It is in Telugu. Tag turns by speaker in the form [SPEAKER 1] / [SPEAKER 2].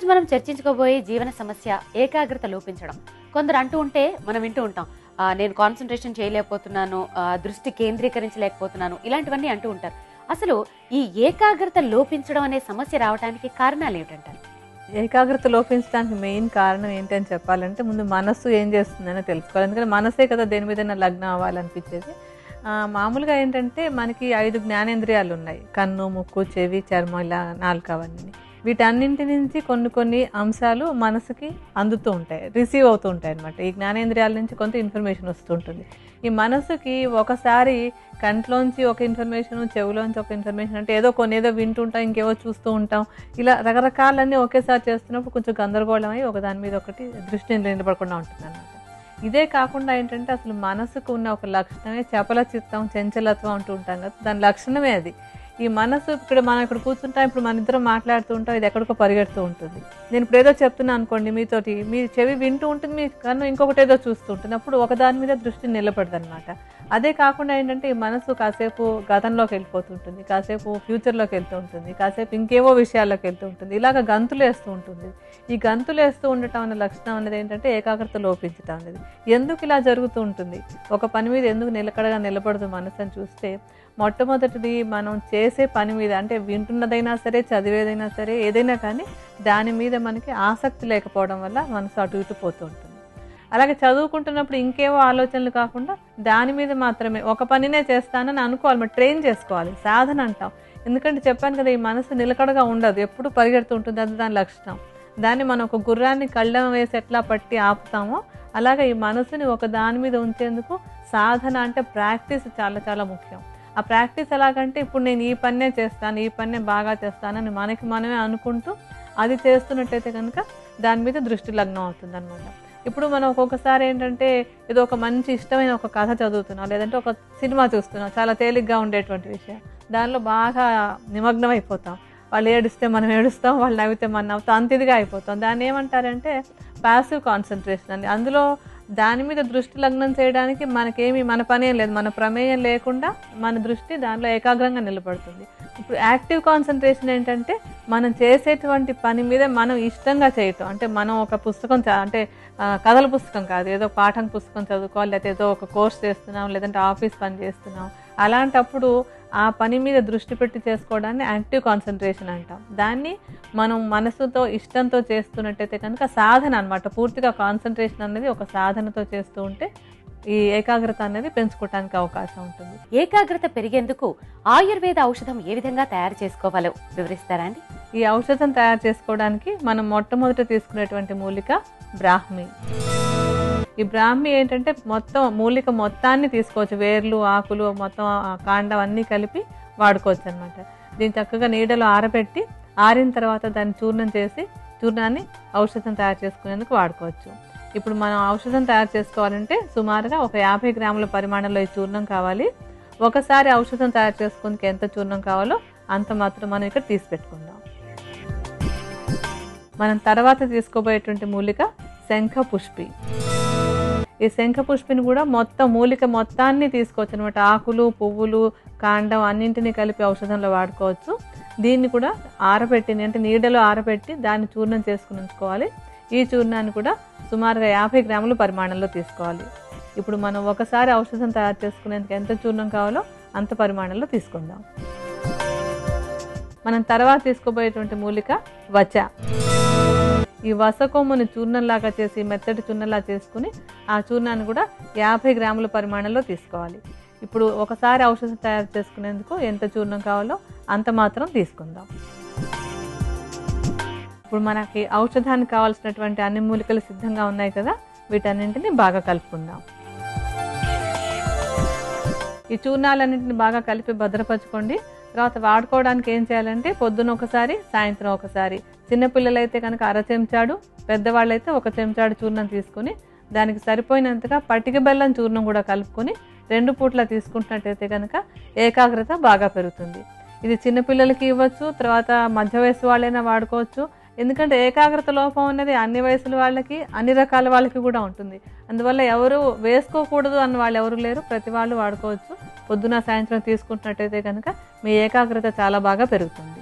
[SPEAKER 1] ఈరోజు మనం చర్చించుకోబోయే జీవన సమస్య ఏకాగ్రత లోపించడం. కొందరు అంటూ ఉంటే మనం వింటూ ఉంటాం, నేను కాన్సన్ట్రేషన్ చేయలేకపోతున్నాను, దృష్టి కేంద్రీకరించలేకపోతున్నాను, ఇలాంటివన్నీ అంటూ ఉంటారు. అసలు ఈ ఏకాగ్రత లోపించడం అనే సమస్య రావడానికి కారణాలు ఏమిటంటారు?
[SPEAKER 2] ఏకాగ్రత లోపించడానికి మెయిన్ కారణం ఏంటని చెప్పాలంటే ముందు మనస్సు ఏం చేస్తుందని తెలుసుకోవాలి. ఎందుకంటే మనసే కదా దేని మీద లగ్నం అవ్వాలనిపించేది. మామూలుగా ఏంటంటే మనకి 5 జ్ఞానేంద్రియాలు ఉన్నాయి. కన్ను, ముక్కు, చెవి, చర్మం, ఇలా 4 అవన్నీ. వీటన్నింటి నుంచి కొన్ని అంశాలు మనసుకి అందుతూ ఉంటాయి, రిసీవ్ అవుతూ ఉంటాయి అనమాట. ఈ జ్ఞానేంద్రియాల నుంచి కొంత ఇన్ఫర్మేషన్ వస్తుంటుంది. ఈ మనసుకి ఒకసారి కంట్లోంచి ఒక ఇన్ఫర్మేషన్, చెవులోంచి ఒక ఇన్ఫర్మేషన్, అంటే ఏదో వింటుంటాం, ఇంకేవో చూస్తూ ఉంటాం. ఇలా రకరకాలన్నీ ఒకేసారి చేస్తున్నప్పుడు కొంచెం గందరగోళం అయ్యి ఒకదాని మీద ఒకటి దృష్టి నిలబడకుండా ఉంటుంది అనమాట. ఇదే కాకుండా ఏంటంటే అసలు మనసుకు ఉన్న ఒక లక్షణమే చపల చిత్తం, చంచలత్వం అంటూ ఉంటాం కదా, దాని లక్షణమే అది. ఈ మనసు మనం ఇక్కడ కూర్చుంటాం, ఇప్పుడు మన ఇద్దరం మాట్లాడుతూ ఉంటాం, ఇది ఎక్కడికో పరిగెడుతూ ఉంటుంది. నేను ఇప్పుడు ఏదో చెప్తున్నా అనుకోండి మీతోటి, మీ చెవి వింటూ ఉంటుంది, మీ కన్ను ఇంకొకటి ఏదో చూస్తూ ఉంటుంది. అప్పుడు ఒకదాని మీద దృష్టి నిలబడదు అనమాట. అదే కాకుండా ఏంటంటే ఈ మనసు కాసేపు గతంలోకి వెళ్ళిపోతుంటుంది, కాసేపు ఫ్యూచర్లోకి వెళ్తూ ఉంటుంది, కాసేపు ఇంకేవో విషయాల్లోకి వెళ్తూ ఉంటుంది. ఇలాగ గంతులు వేస్తూ ఉంటుంది. ఈ గంతులు వేస్తూ ఉండటం అనే లక్షణం అనేది ఏంటంటే ఏకాగ్రత లోపించటం అనేది. ఎందుకు ఇలా జరుగుతూ ఉంటుంది, ఒక పని మీద ఎందుకు నిలకడగా నిలబడదు మనసు అని చూస్తే, మొట్టమొదటిది మనం చేసే పని మీద, అంటే వింటున్నదైనా సరే, చదివేదైనా సరే, ఏదైనా కానీ దాని మీద మనకి ఆసక్తి లేకపోవడం వల్ల మనసు అటు ఇటు పోతూ ఉంటుంది. అలాగే చదువుకుంటున్నప్పుడు ఇంకేవో ఆలోచనలు కాకుండా దాని మీద మాత్రమే ఒక పనినే చేస్తానని అనుకోవాలి, మరి ట్రైన్ చేసుకోవాలి, సాధన అంటాం. ఎందుకంటే చెప్పాను కదా, ఈ మనసు నిలకడగా ఉండదు, ఎప్పుడు పరిగెడుతూ ఉంటుంది, అది దాని లక్షణం. దాన్ని మనం ఒక గుర్రాన్ని కళ్ళం వేసి ఎట్లా పట్టి ఆపుతామో అలాగే ఈ మనసుని ఒక దాని మీద ఉంచేందుకు సాధన అంటే ప్రాక్టీస్ చాలా చాలా ముఖ్యం. ఆ ప్రాక్టీస్ ఎలాగంటే, ఇప్పుడు నేను ఈ పన్నే చేస్తాను, ఈ పన్నే బాగా చేస్తానని మనమే అనుకుంటూ అది చేస్తున్నట్టయితే కనుక దాని మీద దృష్టి లగ్నం అవుతుంది అనమాట. ఇప్పుడు మనం ఒక్కొక్కసారి ఏంటంటే ఏదో ఒక మంచి ఇష్టమైన ఒక కథ చదువుతున్నాం, లేదంటే ఒక సినిమా చూస్తున్నాం, చాలా తేలిగ్గా ఉండేటువంటి విషయం, దానిలో బాగా నిమగ్నం అయిపోతాం. వాళ్ళు ఏడిస్తే మనం ఏడుస్తాం, వాళ్ళు నవ్వితే మనం నవ్వుతాం, అంత ఇదిగా అయిపోతాం. దాన్ని ఏమంటారంటే ప్యాసివ్ కాన్సన్ట్రేషన్ అని. అందులో దాని మీద దృష్టి లగ్నం చేయడానికి మన పనేం లేదు, మన ప్రమేయం లేకుండా మన దృష్టి దానిలో ఏకాగ్రంగా నిలబడుతుంది. ఇప్పుడు యాక్టివ్ కాన్సన్ట్రేషన్ ఏంటంటే మనం చేసేటువంటి పని మీద మనం ఇష్టంగా చేయటం. అంటే మనం ఒక పుస్తకం అంటే కథల పుస్తకం కాదు, ఏదో పాఠం పుస్తకం చదువుకోవాలి, లేకపోతే ఏదో ఒక కోర్స్ చేస్తున్నాం, లేదంటే ఆఫీస్ పని చేస్తున్నాం. అలాంటప్పుడు ఆ పని మీద దృష్టి పెట్టి చేసుకోవడాన్ని యాక్టివ్ కాన్సన్ట్రేషన్ అంటాం. దాన్ని మనం మనసుతో ఇష్టంతో చేస్తున్నట్టయితే కనుక సాధన అనమాట. పూర్తిగా కాన్సన్ట్రేషన్ అనేది ఒక సాధనతో చేస్తూ ఉంటే ఈ ఏకాగ్రత అనేది పెంచుకోవడానికి అవకాశం ఉంటుంది.
[SPEAKER 1] ఏకాగ్రత పెరిగేందుకు ఆయుర్వేద ఔషధం ఏ విధంగా తయారు చేసుకోవాలో వివరిస్తారా అండి?
[SPEAKER 2] ఈ ఔషధం తయారు చేసుకోవడానికి మనం మొట్టమొదట తీసుకునేటువంటి మూలిక బ్రాహ్మి. ఈ బ్రాహ్మి ఏంటంటే మూలిక మొత్తాన్ని తీసుకోవచ్చు, వేర్లు, ఆకులు, మొత్తం కాండం అన్నీ కలిపి వాడుకోవచ్చు అనమాట. దీన్ని చక్కగా నీడలో ఆరబెట్టి ఆరిన తర్వాత దాన్ని చూర్ణం చేసి చూర్ణాన్ని ఔషధం తయారు చేసుకునేందుకు వాడుకోవచ్చు. ఇప్పుడు మనం ఔషధం తయారు చేసుకోవాలంటే సుమారుగా ఒక 50 గ్రాముల పరిమాణంలో ఈ చూర్ణం కావాలి. ఒకసారి ఔషధం తయారు చేసుకునేందుకు ఎంత చూర్ణం కావాలో అంత మాత్రం మనం ఇక్కడ తీసి పెట్టుకుందాం. మనం తర్వాత తీసుకోబోయేటువంటి మూలిక శంఖ పుష్పి. ఈ శంఖ పుష్పిని కూడా మూలిక మొత్తాన్ని తీసుకోవచ్చు అనమాట. ఆకులు, పువ్వులు, కాండం అన్నింటినీ కలిపి ఔషధంలో వాడుకోవచ్చు. దీన్ని కూడా ఆరబెట్టి, అంటే నీడలో ఆరబెట్టి దాన్ని చూర్ణం చేసుకుని ఉంచుకోవాలి. ఈ చూర్ణాన్ని కూడా సుమారుగా 50 గ్రాముల పరిమాణంలో తీసుకోవాలి. ఇప్పుడు మనం ఒకసారి ఔషధం తయారు చేసుకునేందుకు ఎంత చూర్ణం కావాలో అంత పరిమాణంలో తీసుకుందాం. మనం తర్వాత తీసుకోబోయేటువంటి మూలిక వచ. ఈ వస కొమ్ముని చూర్ణంలాగా చేసి మెత్తటి చూర్ణంలా చేసుకుని ఆ చూర్ణాన్ని కూడా 50 గ్రాముల పరిమాణంలో తీసుకోవాలి. ఇప్పుడు ఒకసారి ఔషధం తయారు చేసుకునేందుకు ఎంత చూర్ణం కావాలో అంత మాత్రం తీసుకుందాం. ఇప్పుడు మనకి ఔషధానికి కావాల్సినటువంటి అన్ని మూలికలు సిద్ధంగా ఉన్నాయి కదా, వీటన్నింటినీ బాగా కలుపుకుందాం. ఈ చూర్ణాలన్నింటినీ బాగా కలిపి భద్రపరచుకోండి. తర్వాత వాడుకోవడానికి ఏం చేయాలంటే పొద్దున ఒకసారి, సాయంత్రం ఒకసారి. చిన్నపిల్లలైతే కనుక 1/2 చెంచాడు, పెద్దవాళ్ళైతే 1 చెంచాడు చూర్ణం తీసుకుని దానికి సరిపోయినంతగా పటిక బెల్లం చూర్ణం కూడా కలుపుకొని 2 పూట్ల తీసుకుంటున్నట్టయితే కనుక ఏకాగ్రత బాగా పెరుగుతుంది. ఇది చిన్నపిల్లలకి ఇవ్వచ్చు, తర్వాత మధ్య వయసు వాళ్ళైనా వాడుకోవచ్చు. ఎందుకంటే ఏకాగ్రత లోపం అనేది అన్ని వయసుల వాళ్ళకి, అన్ని రకాల వాళ్ళకి కూడా ఉంటుంది. అందువల్ల ఎవరు వేసుకోకూడదు అన్న వాళ్ళు ఎవరు లేరు, ప్రతి వాళ్ళు వాడుకోవచ్చు. పొద్దున సాయంత్రం తీసుకుంటున్నట్టయితే కనుక మీ ఏకాగ్రత చాలా బాగా పెరుగుతుంది.